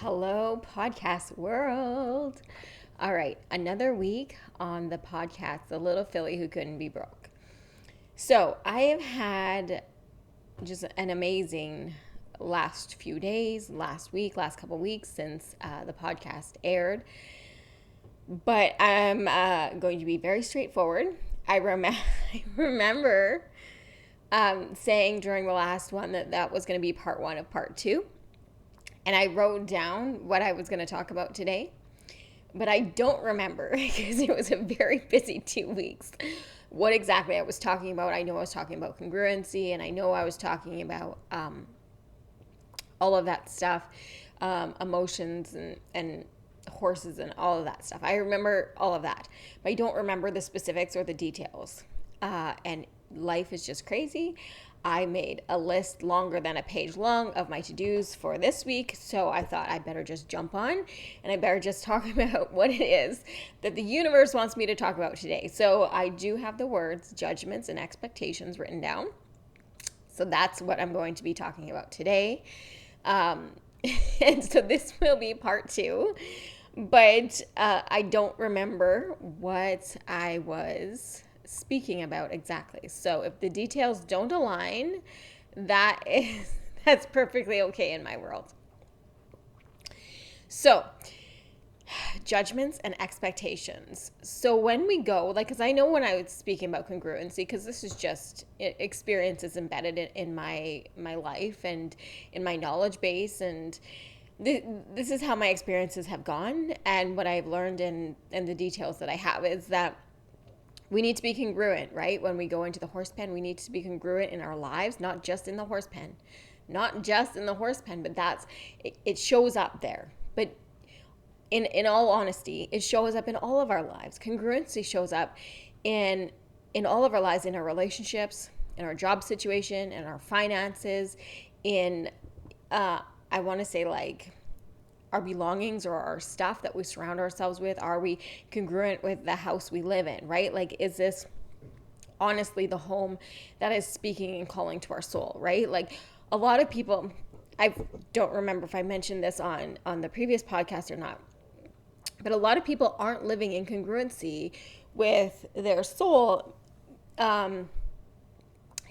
Hello, podcast world. All right, another week on the podcast, The Little Filly Who Couldn't Be Broke. So, I have had just an amazing last few days, last week, last couple weeks since the podcast aired. But I'm going to be very straightforward. I remember saying during the last one that was going to be part one of part two. And I wrote down what I was going to talk about today, but I don't remember because it was a very busy 2 weeks. What exactly I was talking about. I know I was talking about congruency, and I know I was talking about all of that stuff, emotions and horses and all of that stuff. I remember all of that, but I don't remember the specifics or the details. And life is just crazy. I made a list longer than a page long of my to-dos for this week, so I thought I better just jump on and I better just talk about what it is that the universe wants me to talk about today. So I do have the words judgments and expectations written down. So that's what I'm going to be talking about today. And so this will be part two, but I don't remember what I was speaking about exactly. So if the details don't align, that's perfectly okay in my world. So, judgments and expectations. So when we go, because I know when I was speaking about congruency, because this is just experiences embedded in my life and in my knowledge base, and this is how my experiences have gone, and what I've learned and the details that I have is that we need to be congruent, right? When we go into the horse pen, we need to be congruent in our lives, not just in the horse pen. Not just in the horse pen, but it shows up there. But in all honesty, it shows up in all of our lives. Congruency shows up in all of our lives, in our relationships, in our job situation, in our finances, in I want to say like our belongings or our stuff that we surround ourselves with. Are we congruent with the house we live in, right? Like, is this honestly the home that is speaking and calling to our soul, right? Like, a lot of people, I don't remember if I mentioned this on the previous podcast or not, but a lot of people aren't living in congruency with their soul,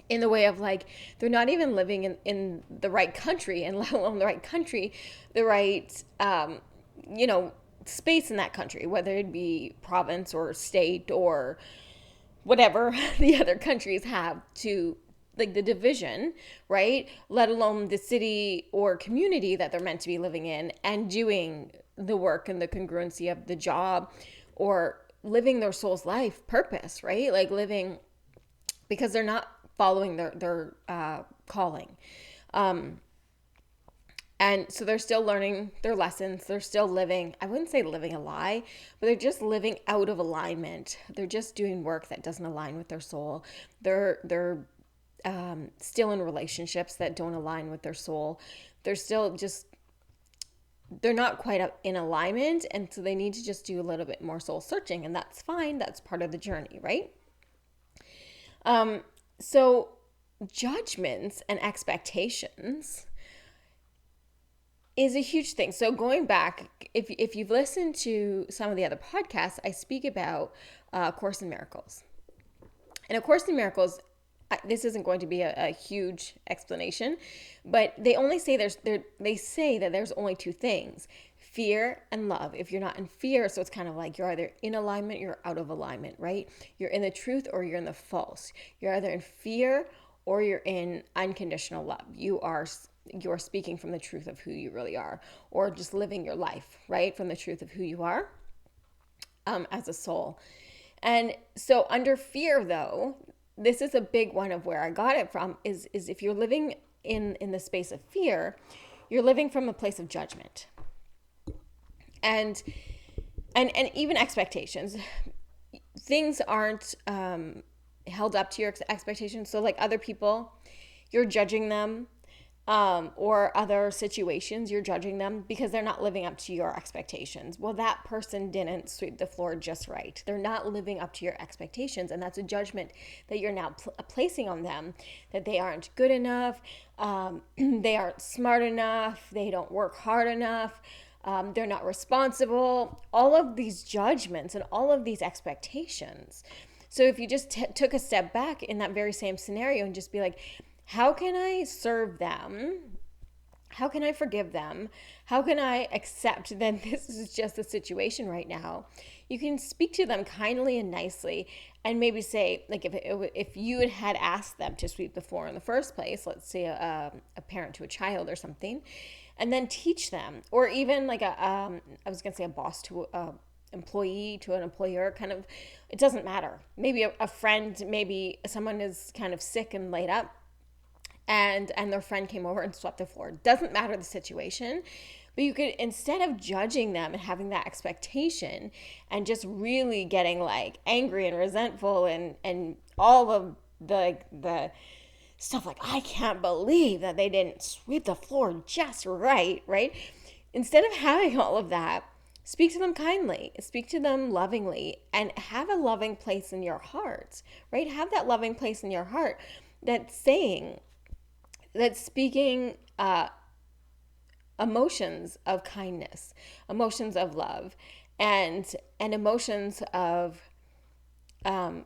in the way of like, they're not even living in the right country, and let alone the right country, the right, space in that country, whether it be province or state or whatever the other countries have to, like, the division, right? Let alone the city or community that they're meant to be living in and doing the work and the congruency of the job or living their soul's life purpose, right? Like living because they're not following their calling. And so they're still learning their lessons. They're still living, I wouldn't say living a lie, but they're just living out of alignment. They're just doing work that doesn't align with their soul. They're still in relationships that don't align with their soul. They're still just, they're not quite in alignment. And so they need to just do a little bit more soul searching. And that's fine. That's part of the journey, right? So judgments and expectations is a huge thing. So going back, if you've listened to some of the other podcasts, I speak about Course in Miracles. And A Course in Miracles, this isn't going to be a huge explanation, but they only say they say that there's only two things: fear and love. If you're not in fear, so it's kind of like you're either in alignment, you're out of alignment, right? You're in the truth or you're in the false. You're either in fear or you're in unconditional love. You're speaking from the truth of who you really are, or just living your life, right? From the truth of who you are as a soul. And so under fear, though, this is a big one of where I got it from, is if you're living in the space of fear, you're living from a place of judgment. And even expectations. Things aren't held up to your expectations. So like other people, you're judging them or other situations, you're judging them because they're not living up to your expectations. Well, that person didn't sweep the floor just right. They're not living up to your expectations, and that's a judgment that you're now placing on them, that they aren't good enough, they aren't smart enough, they don't work hard enough, they're not responsible. All of these judgments and all of these expectations. So if you just took a step back in that very same scenario and just be like, how can I serve them? How can I forgive them? How can I accept that this is just a situation right now? You can speak to them kindly and nicely and maybe say, like if you had asked them to sweep the floor in the first place, let's say a parent to a child or something, and then teach them, or even like I was going to say a boss to a employee to an employer, kind of, it doesn't matter. Maybe a friend, maybe someone is kind of sick and laid up, and their friend came over and swept the floor. Doesn't matter the situation, but you could, instead of judging them and having that expectation and just really getting like angry and resentful and all of the stuff like, I can't believe that they didn't sweep the floor just right? Instead of having all of that, speak to them kindly, speak to them lovingly, and have a loving place in your heart, right? Have that loving place in your heart that's saying, that's speaking emotions of kindness, emotions of love, and emotions of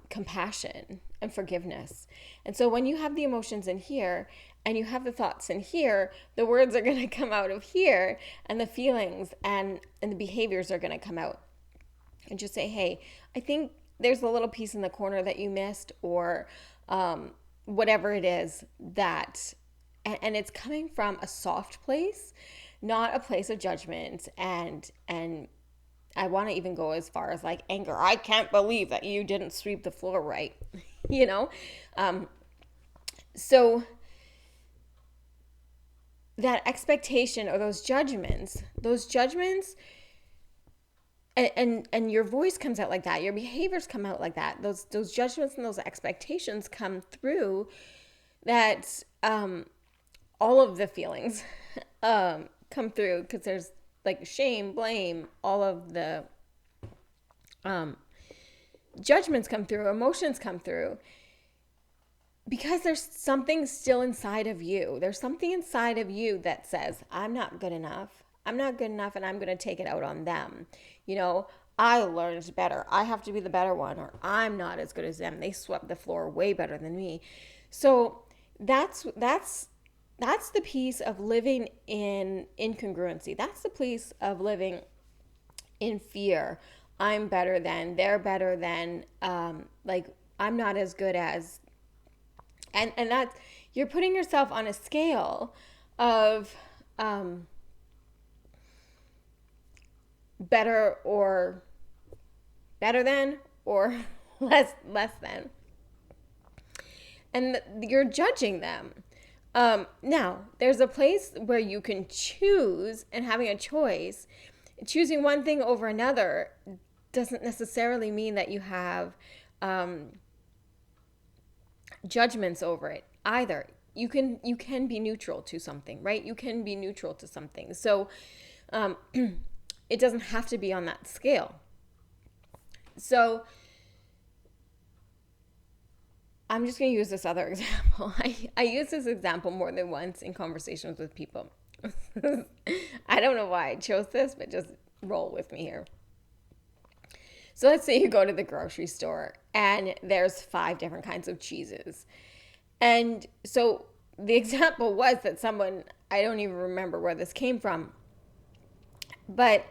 compassion and forgiveness. And so when you have the emotions in here and you have the thoughts in here, the words are going to come out of here, and the feelings and the behaviors are going to come out. And just say, hey, I think there's a little piece in the corner that you missed, or whatever it is that, and it's coming from a soft place, not a place of judgment. And I want to even go as far as like anger. I can't believe that you didn't sweep the floor right, so that expectation or those judgments, and your voice comes out like that, your behaviors come out like that, those judgments and those expectations come through, that all of the feelings come through, because there's like shame, blame, all of the judgments come through, emotions come through, because there's something still inside of you. There's something inside of you that says, I'm not good enough. I'm not good enough, and I'm going to take it out on them. I learned better. I have to be the better one, or I'm not as good as them. They swept the floor way better than me. So that's the piece of living in incongruency. That's the piece of living in fear. I'm better than, they're better than, like I'm not as good as, and that you're putting yourself on a scale of better than, or less than, and you're judging them. Now, there's a place where you can choose, and having a choice, choosing one thing over another doesn't necessarily mean that you have judgments over it either. You can be neutral to something, right? You can be neutral to something. So it doesn't have to be on that scale. So I'm just going to use this other example. I use this example more than once in conversations with people. I don't know why I chose this, but just roll with me here. So let's say you go to the grocery store and there's 5 different kinds of cheeses. And so the example was that someone, I don't even remember where this came from, but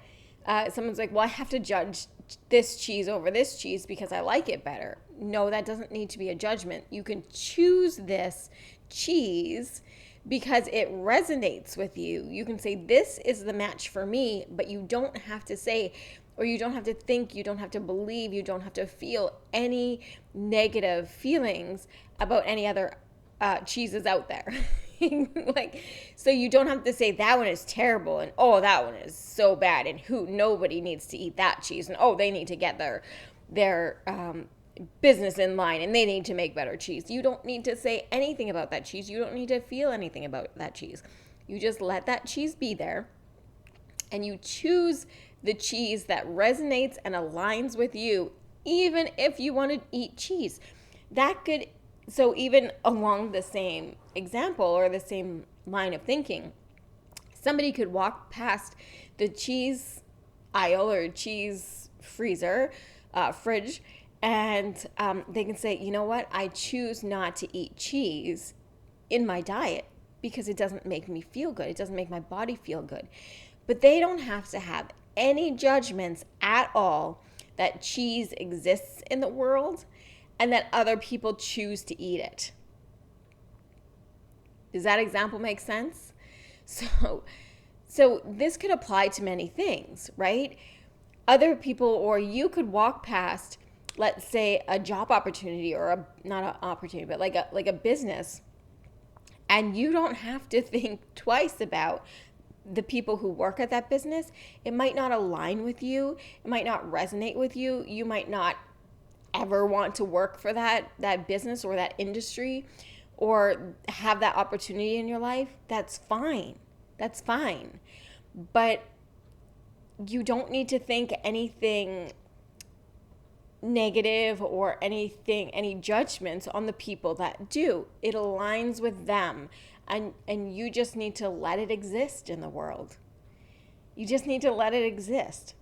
someone's like, well, I have to judge this cheese over this cheese because I like it better. No, that doesn't need to be a judgment. You can choose this cheese because it resonates with you. You can say, this is the match for me, but you don't have to say, or you don't have to think, you don't have to believe, you don't have to feel any negative feelings about any other cheeses out there. So you don't have to say that one is terrible, and oh, that one is so bad, and nobody needs to eat that cheese, and oh, they need to get their business in line and they need to make better cheese. You don't need to say anything about that cheese. You don't need to feel anything about that cheese. You just let that cheese be there and you choose the cheese that resonates and aligns with you, even if you want to eat cheese. So even along the same example or the same line of thinking, somebody could walk past the cheese aisle or cheese freezer, fridge, and they can say, you know what, I choose not to eat cheese in my diet because it doesn't make me feel good. It doesn't make my body feel good. But they don't have to have any judgments at all that cheese exists in the world and that other people choose to eat it. Does that example make sense? So this could apply to many things, right? Other people, or you could walk past, let's say, a job opportunity, or not an opportunity, but like a business, and you don't have to think twice about the people who work at that business. It might not align with you. It might not resonate with you. You might not ever want to work for that business or that industry or have that opportunity in your life. That's fine. That's fine. But you don't need to think anything negative or any judgments on the people that do. It aligns with them, and you just need to let it exist in the world. You just need to let it exist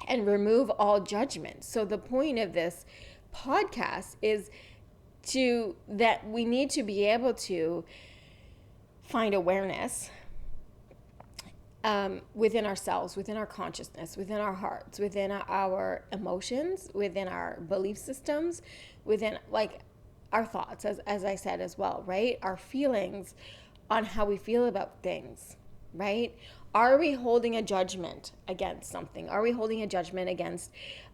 and remove all judgment. So the point of this podcast is that we need to be able to find awareness within ourselves, within our consciousness, within our hearts, within our emotions, within our belief systems, within like our thoughts, as I said as well, right? Our feelings on how we feel about things, right? Are we holding a judgment against something? Are we holding a judgment against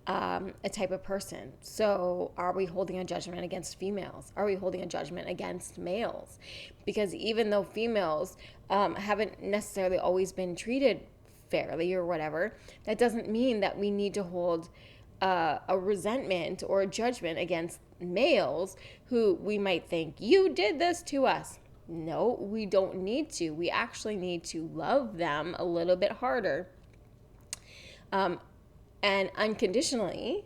a type of person? So are we holding a judgment against females? Are we holding a judgment against males? Because even though females haven't necessarily always been treated fairly or whatever, that doesn't mean that we need to hold a resentment or a judgment against males who we might think, you did this to us. No, we don't need to. We actually need to love them a little bit harder and unconditionally,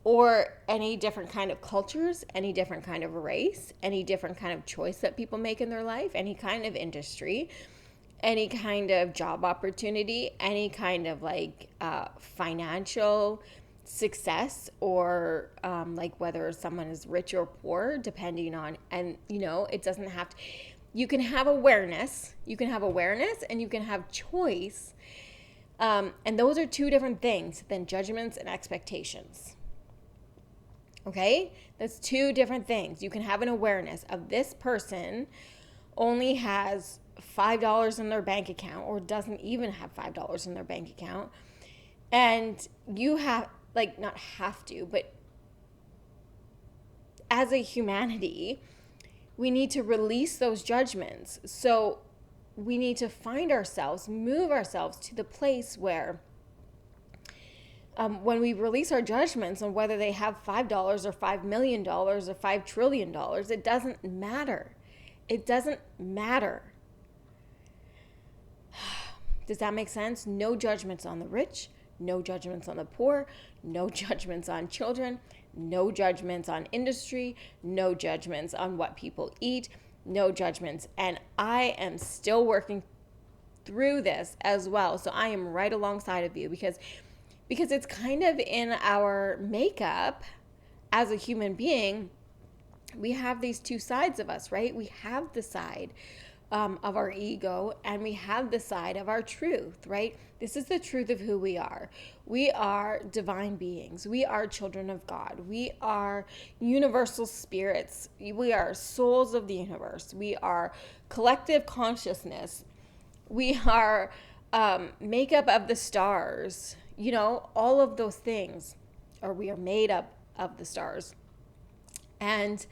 or any different kind of cultures, any different kind of race, any different kind of choice that people make in their life, any kind of industry, any kind of job opportunity, any kind of financial success, or like whether someone is rich or poor, depending on, and it doesn't have to, you can have awareness and you can have choice, and those are two different things than judgments and expectations. Okay, that's two different things. You can have an awareness of this person only has $5 in their bank account, or doesn't even have $5 in their bank account, and you have, not have to, but as a humanity, we need to release those judgments. So we need to move ourselves to the place where when we release our judgments on whether they have $5 or $5 million or $5 trillion, it doesn't matter. It doesn't matter. Does that make sense? No judgments on the rich, no judgments on the poor, no judgments on children, no judgments on industry, no judgments on what people eat, no judgments. And I am still working through this as well. So I am right alongside of you because it's kind of in our makeup as a human being. We have these two sides of us, right? We have the side of our ego, and we have the side of our truth, right? This is the truth of who we are. We are divine beings. We are children of God. We are universal spirits. We are souls of the universe. We are collective consciousness. We are makeup of the stars. All of those things, or we are made up of the stars. And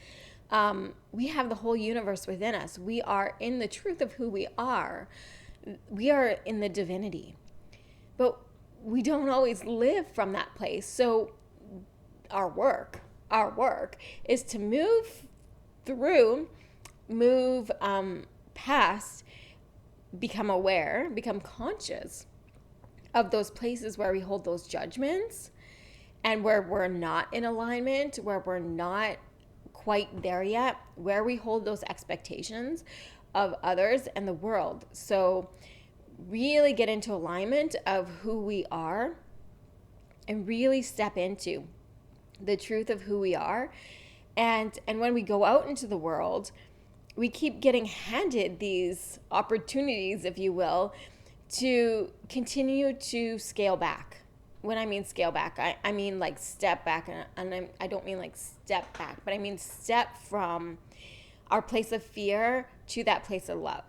we have the whole universe within us. We are in the truth of who we are. We are in the divinity. But we don't always live from that place. So our work. Our work is to move through, move past, become aware, become conscious of those places where we hold those judgments and where we're not in alignment, where we're not quite there yet, where we hold those expectations of others and the world. So really get into alignment of who we are and really step into the truth of who we are. And when we go out into the world, we keep getting handed these opportunities, if you will, to continue to scale back. When I mean scale back, I mean like step back, and I don't mean like step back, but I mean step from our place of fear to that place of love.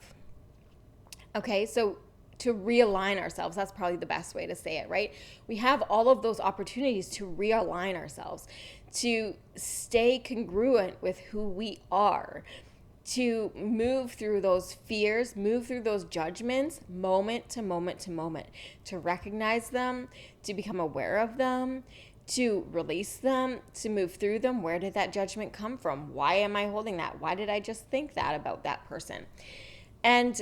Okay, so to realign ourselves, that's probably the best way to say it, right? We have all of those opportunities to realign ourselves, to stay congruent with who we are, to move through those fears, move through those judgments, moment to moment to moment, to recognize them, to become aware of them, to release them, to move through them. Where did that judgment come from? Why am I holding that? Why did I just think that about that person? And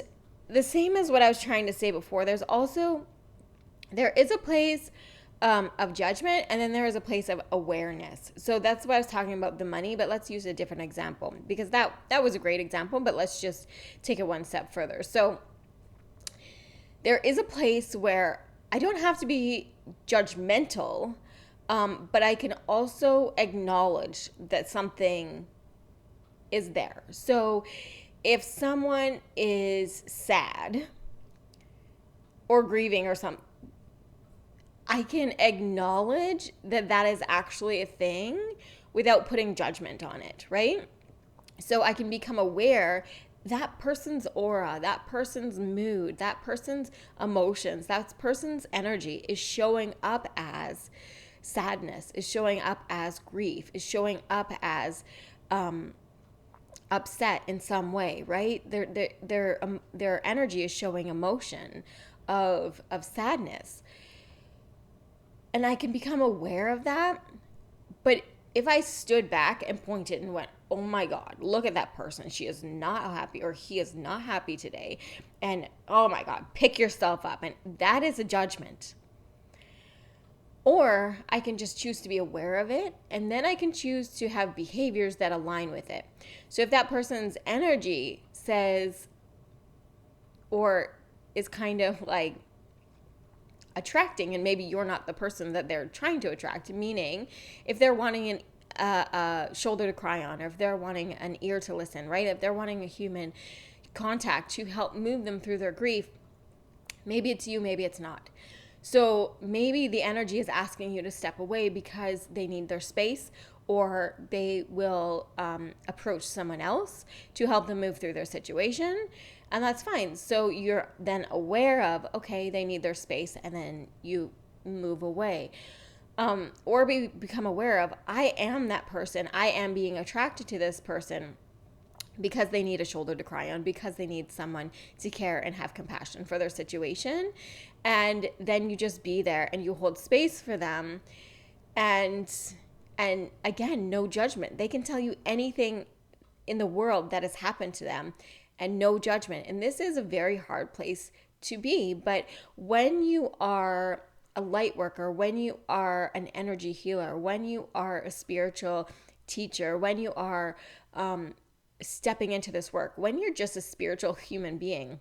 the same as what I was trying to say before, there is a place of judgment, and then there is a place of awareness. So that's what I was talking about, the money, but let's use a different example, because that was a great example, but let's just take it one step further. So there is a place where I don't have to be judgmental, but I can also acknowledge that something is there. So if someone is sad or grieving or something, I can acknowledge that that is actually a thing without putting judgment on it, right? So I can become aware that person's aura, that person's mood, that person's emotions, that person's energy is showing up as sadness, is showing up as grief, is showing up as upset in some way, right? Their energy is showing emotion of sadness. And I can become aware of that. But if I stood back and pointed and went, oh my God, look at that person. She is not happy, or he is not happy today. And oh my God, pick yourself up. And that is a judgment. Or I can just choose to be aware of it, and then I can choose to have behaviors that align with it. So if that person's energy says, or is kind of like attracting, and maybe you're not the person that they're trying to attract, meaning if they're wanting a shoulder to cry on, or if they're wanting an ear to listen, right? If they're wanting a human contact to help move them through their grief, maybe it's you, maybe it's not. So maybe the energy is asking you to step away because they need their space, or they will approach someone else to help them move through their situation. And that's fine. So you're then aware of, okay, they need their space, and then you move away. Or become aware of, I am that person. I am being attracted to this person because they need a shoulder to cry on, because they need someone to care and have compassion for their situation. And then you just be there and you hold space for them. And again, no judgment. They can tell you anything in the world that has happened to them, and no judgment. And this is a very hard place to be. But when you are a light worker, when you are an energy healer, when you are a spiritual teacher, when you are stepping into this work, when you're just a spiritual human being,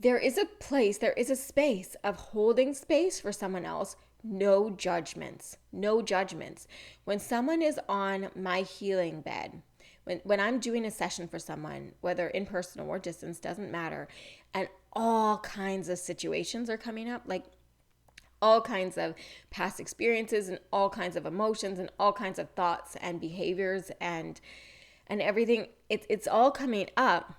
there is a place, there is a space of holding space for someone else. No judgments, no judgments. When someone is on my healing bed, when I'm doing a session for someone, whether in person or distance, doesn't matter, and all kinds of situations are coming up, like all kinds of past experiences and all kinds of emotions and all kinds of thoughts and behaviors and everything, it's all coming up.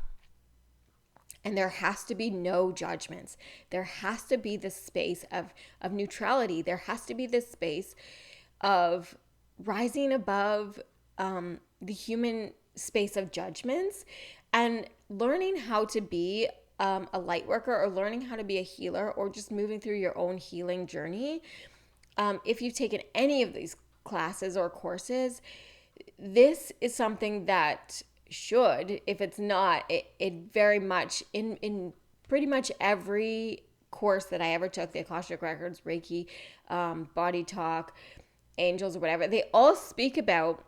And there has to be no judgments. There has to be this space of neutrality. There has to be this space of rising above the human space of judgments, and learning how to be a light worker, or learning how to be a healer, or just moving through your own healing journey if you've taken any of these classes or courses, this is something that should, if it's not, it very much, in pretty much every course that I ever took, the Akashic Records, Reiki, Body Talk, Angels, or whatever, they all speak about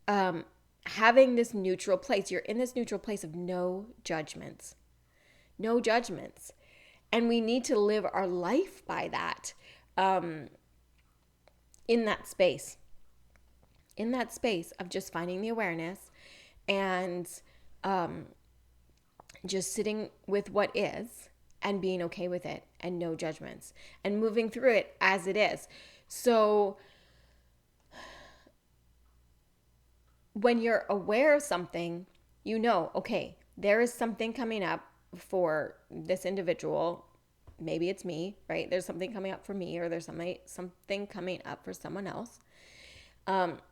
having this neutral place. You're in this neutral place of no judgments. No judgments. And we need to live our life by that, in that space. In that space of just finding the awareness and just sitting with what is and being okay with it and no judgments and moving through it as it is. So when you're aware of something, you know, okay, there is something coming up for this individual. Maybe it's me, right? There's something coming up for me, or there's something coming up for someone else. And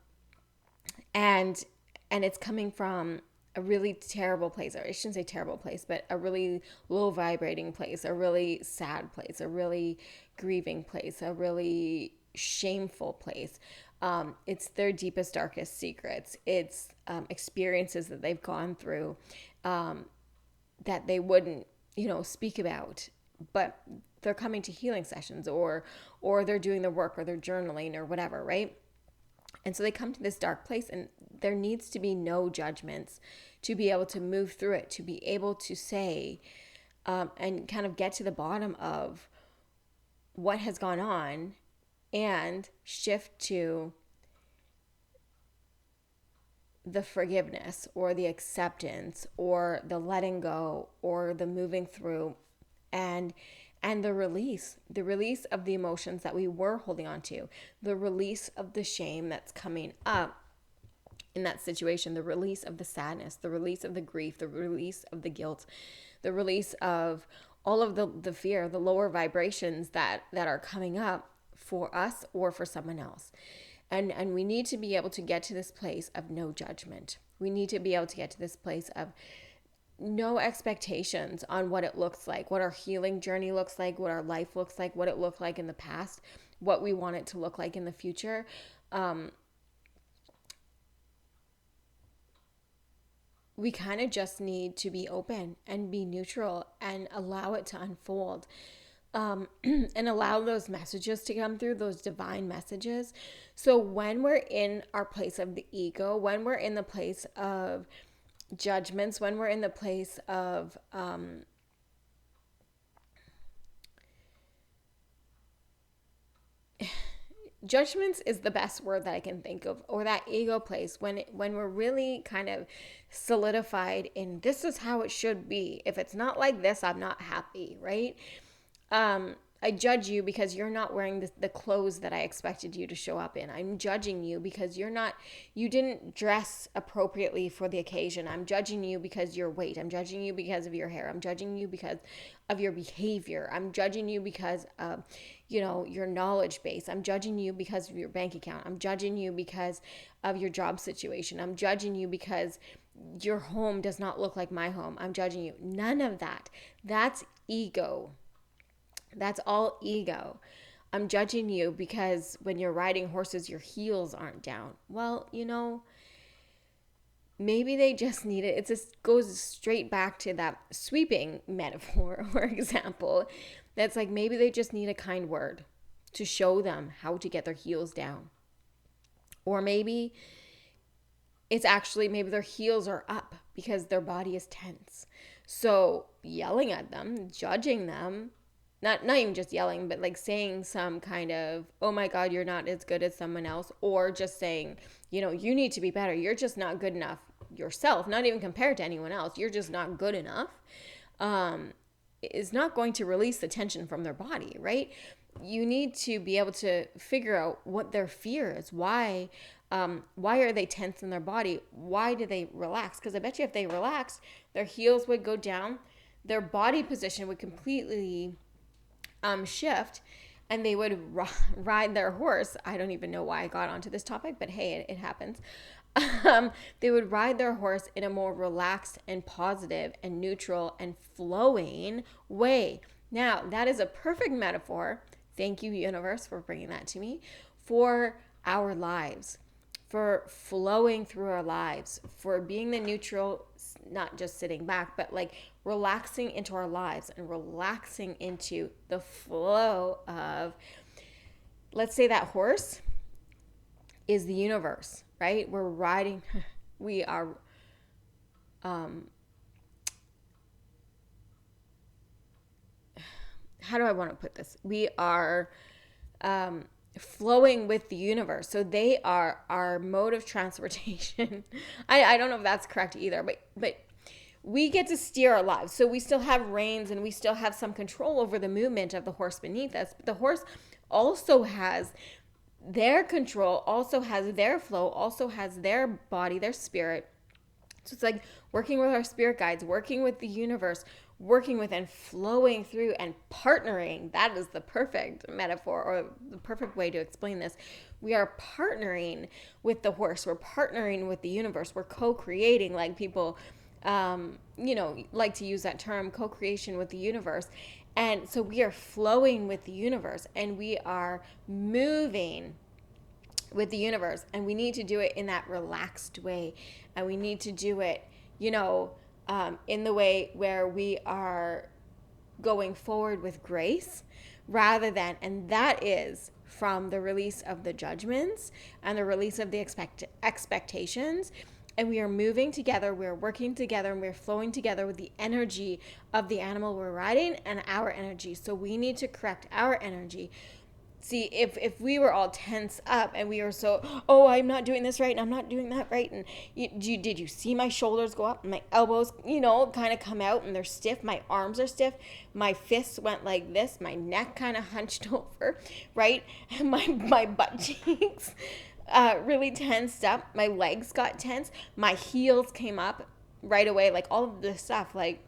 it's coming from a really terrible place, or I shouldn't say terrible place, but a really low vibrating place, a really sad place, a really grieving place, a really shameful place. It's their deepest, darkest secrets. It's experiences that they've gone through that they wouldn't, speak about, but they're coming to healing sessions, or they're doing the work, or they're journaling, or whatever, right? And so they come to this dark place, and there needs to be no judgments to be able to move through it, to be able to say and kind of get to the bottom of what has gone on and shift to the forgiveness, or the acceptance, or the letting go, or the moving through, and the release of the emotions that we were holding on to, the release of the shame that's coming up in that situation, the release of the sadness, the release of the grief, the release of the guilt, the release of all of the fear, the lower vibrations that are coming up for us or for someone else. And we need to be able to get to this place of no judgment. We need to be able to get to this place of no expectations on what it looks like, what our healing journey looks like, what our life looks like, what it looked like in the past, what we want it to look like in the future. We kind of just need to be open and be neutral and allow it to unfold. And allow those messages to come through, those divine messages. So when we're in our place of the ego, when we're in the place of judgments, when we're in the place of judgments is the best word that I can think of, or that ego place, when we're really kind of solidified in this is how it should be. If it's not like this, I'm not happy, right? I judge you because you're not wearing the clothes that I expected you to show up in. I'm judging you because you didn't dress appropriately for the occasion. I'm judging you because your weight. I'm judging you because of your hair. I'm judging you because of your behavior. I'm judging you because of, your knowledge base. I'm judging you because of your bank account. I'm judging you because of your job situation. I'm judging you because your home does not look like my home. I'm judging you. None of that. That's ego. That's all ego. I'm judging you because when you're riding horses, your heels aren't down. Well, maybe they just need it. It just goes straight back to that sweeping metaphor or example. That's like maybe they just need a kind word to show them how to get their heels down. Or maybe it's actually, maybe their heels are up because their body is tense. So yelling at them, judging them, not even just yelling, but like saying some kind of, oh my God, you're not as good as someone else. Or just saying, you need to be better. You're just not good enough yourself, not even compared to anyone else. You're just not good enough. Is not going to release the tension from their body, right? You need to be able to figure out what their fear is. Why are they tense in their body? Why do they relax? Because I bet you if they relaxed, their heels would go down, their body position would completely shift, and they would ride their horse. I don't even know why I got onto this topic, but hey, it happens. They would ride their horse in a more relaxed and positive and neutral and flowing way. Now, that is a perfect metaphor Thank you, universe, for bringing that to me, for our lives, for flowing through our lives, for being the neutral, not just sitting back, but like relaxing into our lives and relaxing into the flow of, let's say that horse is the universe, right? We're riding, we are, how do I want to put this? We are flowing with the universe. So they are our mode of transportation. I don't know if that's correct either, but we get to steer our lives. So we still have reins and we still have some control over the movement of the horse beneath us. But the horse also has their control, also has their flow, also has their body, their spirit. So it's like working with our spirit guides, working with the universe, working with and flowing through and partnering. That is the perfect metaphor or the perfect way to explain this. We are partnering with the horse. We're partnering with the universe. We're co-creating, like people, like to use that term, co-creation with the universe. And so we are flowing with the universe and we are moving with the universe, and we need to do it in that relaxed way, and we need to do it in the way where we are going forward with grace rather than, and that is from the release of the judgments and the release of the expectations, and we are moving together, we're working together, and we're flowing together with the energy of the animal we're riding and our energy. So we need to correct our energy. See, if we were all tense up and we were so, oh, I'm not doing this right and I'm not doing that right, and did you see my shoulders go up and my elbows, kind of come out and they're stiff, my arms are stiff, my fists went like this, my neck kind of hunched over, right, and my butt cheeks really tensed up, my legs got tense, my heels came up right away, like all of this stuff, like.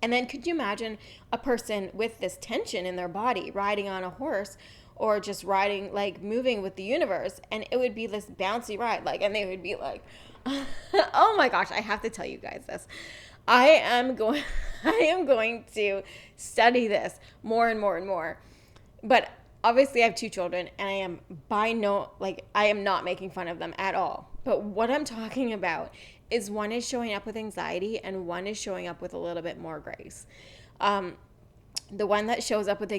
And then could you imagine a person with this tension in their body riding on a horse or just riding, like moving with the universe, and it would be this bouncy ride, like, and they would be like, oh my gosh, I have to tell you guys this. I am going to study this more and more and more. But obviously I have two children and I am not making fun of them at all. But what I'm talking about is one is showing up with anxiety and one is showing up with a little bit more grace. The one that shows up with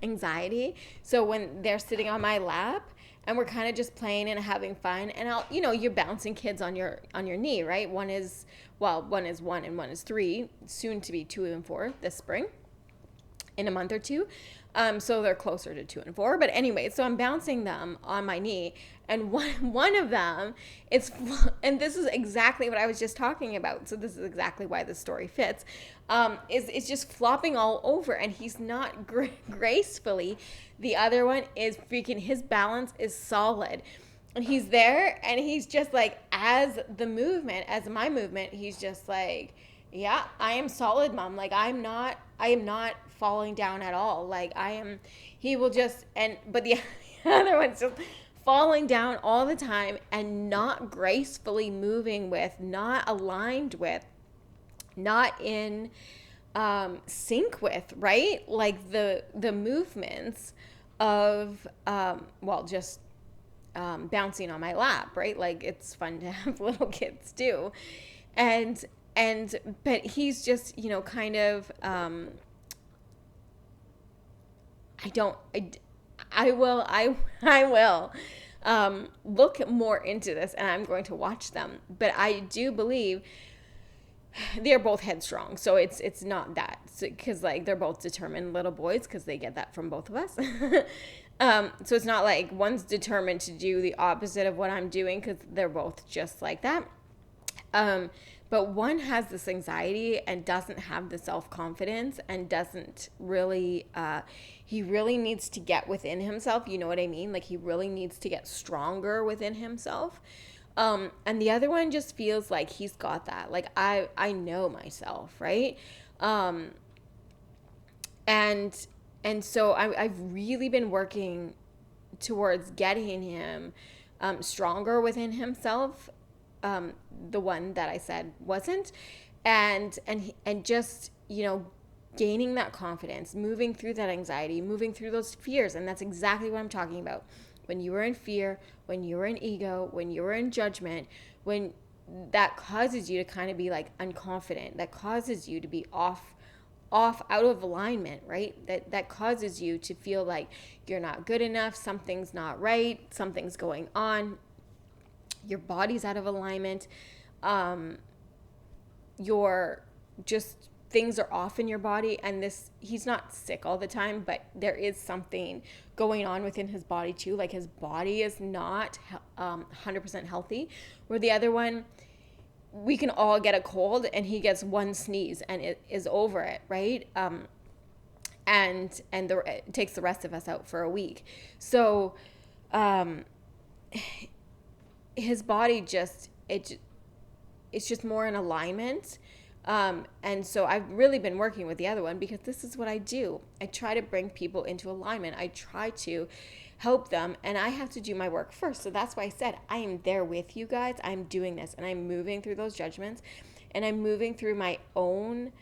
anxiety, so when they're sitting on my lap and we're kind of just playing and having fun, and you're bouncing kids on your knee, right? One is 1 and 1 is 3, soon to be 2 and 4 this spring in a month or two. So they're closer to 2 and 4. But anyway, so I'm bouncing them on my knee, and one of them is, and this is exactly what I was just talking about. So this is exactly why the story fits. Is just flopping all over, and he's not gracefully. The other one is freaking. His balance is solid. And he's there, and he's just like, as my movement, he's just like, yeah, I am solid, mom. Like, I am not falling down at all. Like, he will just, but the other one's just falling down all the time and not gracefully moving with, not aligned with, not in sync with, right? Like the movements of, just bouncing on my lap, right? Like, it's fun to have little kids do. But he's just, kind of, I will look more into this, and I'm going to watch them. But I do believe they're both headstrong. So it's not that, because like they're both determined little boys, because they get that from both of us. So it's not like one's determined to do the opposite of what I'm doing, because they're both just like that. But one has this anxiety and doesn't have the self-confidence and doesn't really, he really needs to get within himself. You know what I mean? Like, he really needs to get stronger within himself. And the other one just feels like he's got that. Like, I know myself, right? And so I've really been working towards getting him stronger within himself. The one that I said wasn't, and just gaining that confidence, moving through that anxiety, moving through those fears. And that's exactly what I'm talking about. When you are in fear, when you're in ego, when you're in judgment, when that causes you to kind of be like unconfident, that causes you to be off out of alignment, right? That causes you to feel like you're not good enough, something's not right, something's going on, your body's out of alignment, your just things are off in your body. And this, he's not sick all the time, but there is something going on within his body too. Like his body is not 100% healthy, where the other one, we can all get a cold and he gets one sneeze and it is over it, right? It takes the rest of us out for a week. So his body it's just more in alignment. And so I've really been working with the other one, because this is what I do. I try to bring people into alignment. I try to help them, and I have to do my work first. So that's why I said I am there with you guys. I'm doing this, and I'm moving through those judgments, and I'm moving through my own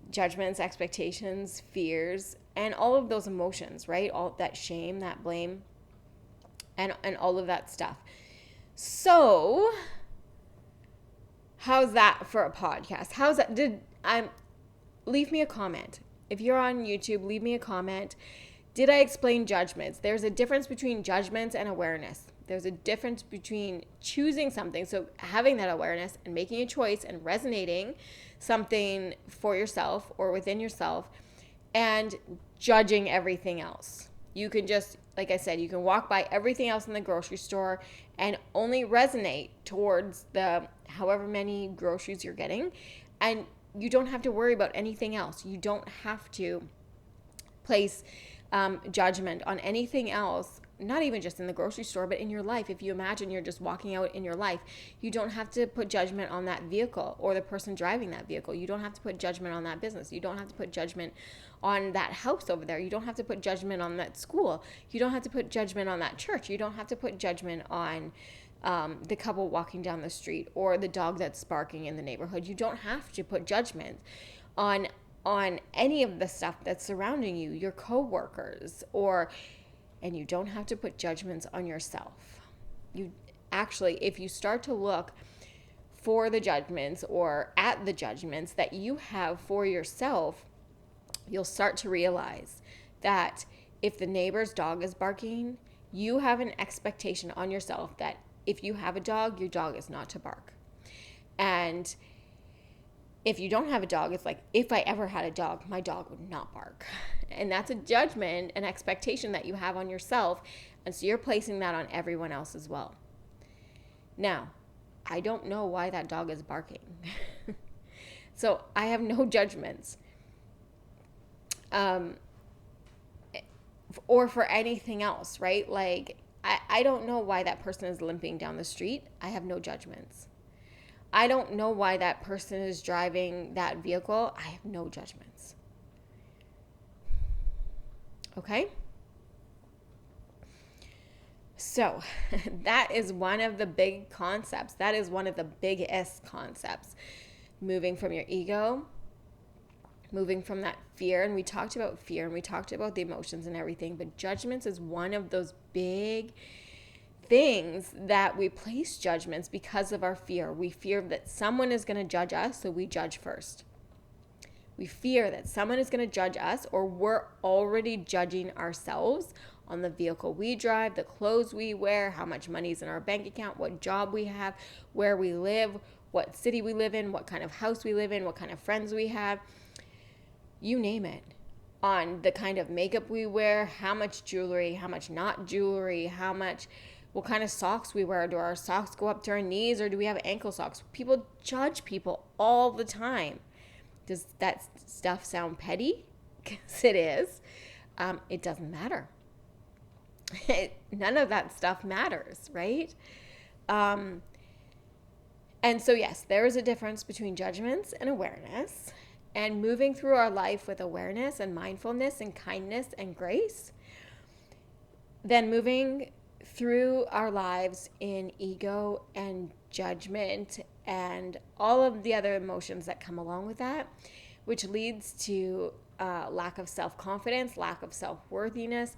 judgments, expectations, fears, and all of those emotions, right? All that shame, that blame, and all of that stuff. So how's that for a podcast? How's that? Leave me a comment. If you're on YouTube, leave me a comment. Did I explain judgments? There's a difference between judgments and awareness. There's a difference between choosing something, so having that awareness and making a choice and resonating something for yourself or within yourself, and judging everything else. You can just, like I said, you can walk by everything else in the grocery store and only resonate towards the however many groceries you're getting, and you don't have to worry about anything else. You don't have to place judgment on anything else, not even just in the grocery store, but in your life. If you imagine you're just walking out in your life, you don't have to put judgment on that vehicle or the person driving that vehicle. You don't have to put judgment on that business. You don't have to put judgment on that house over there. You don't have to put judgment on that school. You don't have to put judgment on that church. You don't have to put judgment on the couple walking down the street or the dog that's barking in the neighborhood. You don't have to put judgment on any of the stuff that's surrounding you, your coworkers, and you don't have to put judgments on yourself. You actually, if you start to look for the judgments or at the judgments that you have for yourself, you'll start to realize that if the neighbor's dog is barking, you have an expectation on yourself that if you have a dog, your dog is not to bark. And if you don't have a dog, it's like, if I ever had a dog, my dog would not bark. And that's a judgment, an expectation that you have on yourself. And so you're placing that on everyone else as well. Now, I don't know why that dog is barking. So I have no judgments. Or for anything else, right? Like, I don't know why that person is limping down the street. I have no judgments. I don't know why that person is driving that vehicle. I have no judgments. Okay? So that is one of the big concepts. That is one of the biggest concepts. Moving from your ego, moving from that fear. And we talked about fear and we talked about the emotions and everything. But judgments is one of those big things that we place judgments because of our fear. We fear that someone is going to judge us, so we judge first. We fear that someone is going to judge us, or we're already judging ourselves on the vehicle we drive, the clothes we wear, how much money is in our bank account, what job we have, where we live, what city we live in, what kind of house we live in, what kind of friends we have, you name it. On the kind of makeup we wear, how much jewelry, how much not jewelry, what kind of socks we wear. Do our socks go up to our knees or do we have ankle socks? People judge people all the time. Does that stuff sound petty? Because it is. It doesn't matter. None of that stuff matters, right? And so yes, there is a difference between judgments and awareness, and moving through our life with awareness and mindfulness and kindness and grace, then moving through our lives in ego and judgment and all of the other emotions that come along with that. which leads to lack of self-confidence, lack of self-worthiness,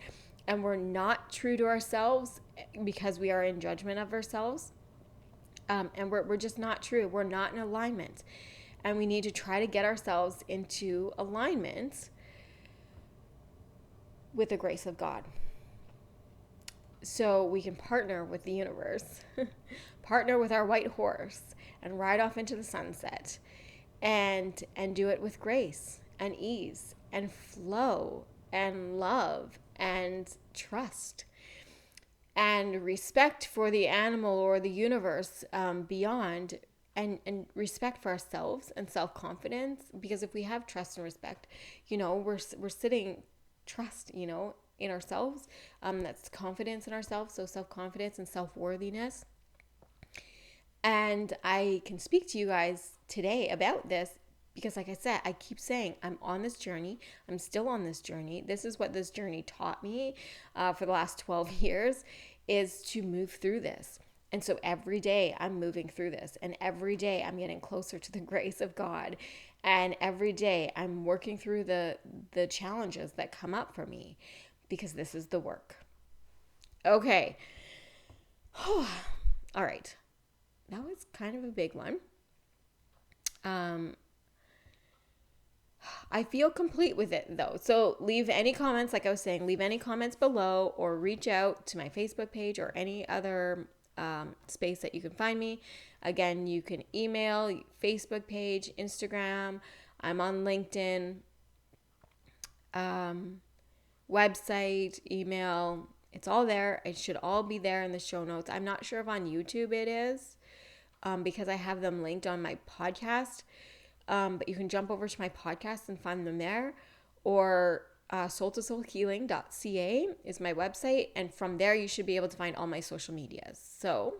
and we're not true to ourselves because we are in judgment of ourselves. And we're just not true. We're not in alignment. And we need to try to get ourselves into alignment with the grace of God. So we can partner with the universe, partner with our white horse, and ride off into the sunset, and do it with grace and ease and flow and love and trust and respect for the animal or the universe beyond, and respect for ourselves and self-confidence. Because if we have trust and respect, we're sitting trust, in ourselves. That's confidence in ourselves. So self-confidence and self-worthiness. And I can speak to you guys today about this because, like I said, I keep saying I'm on this journey. I'm still on this journey. This is what this journey taught me for the last 12 years, is to move through this. And so every day I'm moving through this, and every day I'm getting closer to the grace of God. And every day I'm working through the challenges that come up for me, because this is the work. Okay. All right. That was kind of a big one. I feel complete with it though. So leave any comments, like I was saying, leave any comments below, or reach out to my Facebook page or any other space that you can find me. Again, you can email, Facebook page, Instagram. I'm on LinkedIn, website, email. It's all there. It should all be there in the show notes. I'm not sure if on YouTube it is, because I have them linked on my podcast. But you can jump over to my podcast and find them there, or soul2soulhealing.ca is my website, and from there you should be able to find all my social medias, so,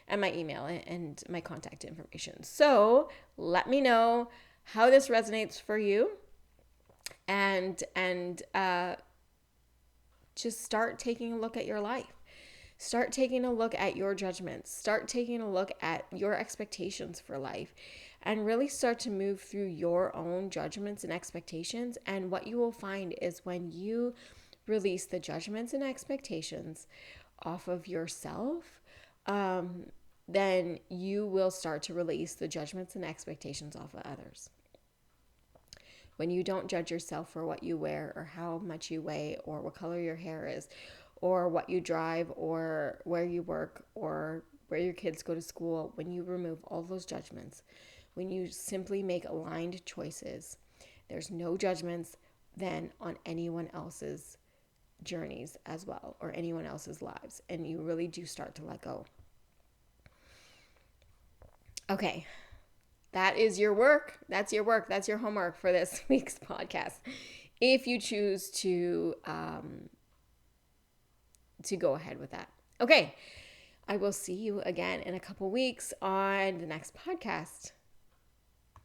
and my email and my contact information. So let me know how this resonates for you, and just start taking a look at your life. Start taking a look at your judgments. Start taking a look at your expectations for life, and really start to move through your own judgments and expectations. And what you will find is when you release the judgments and expectations off of yourself, then you will start to release the judgments and expectations off of others. When you don't judge yourself for what you wear, or how much you weigh, or what color your hair is, or what you drive, or where you work, or where your kids go to school, when you remove all those judgments, when you simply make aligned choices, there's no judgments then on anyone else's journeys as well, or anyone else's lives, and you really do start to let go. Okay. That is your work. That's your work. That's your homework for this week's podcast. If you choose to go ahead with that. Okay. I will see you again in a couple weeks on the next podcast.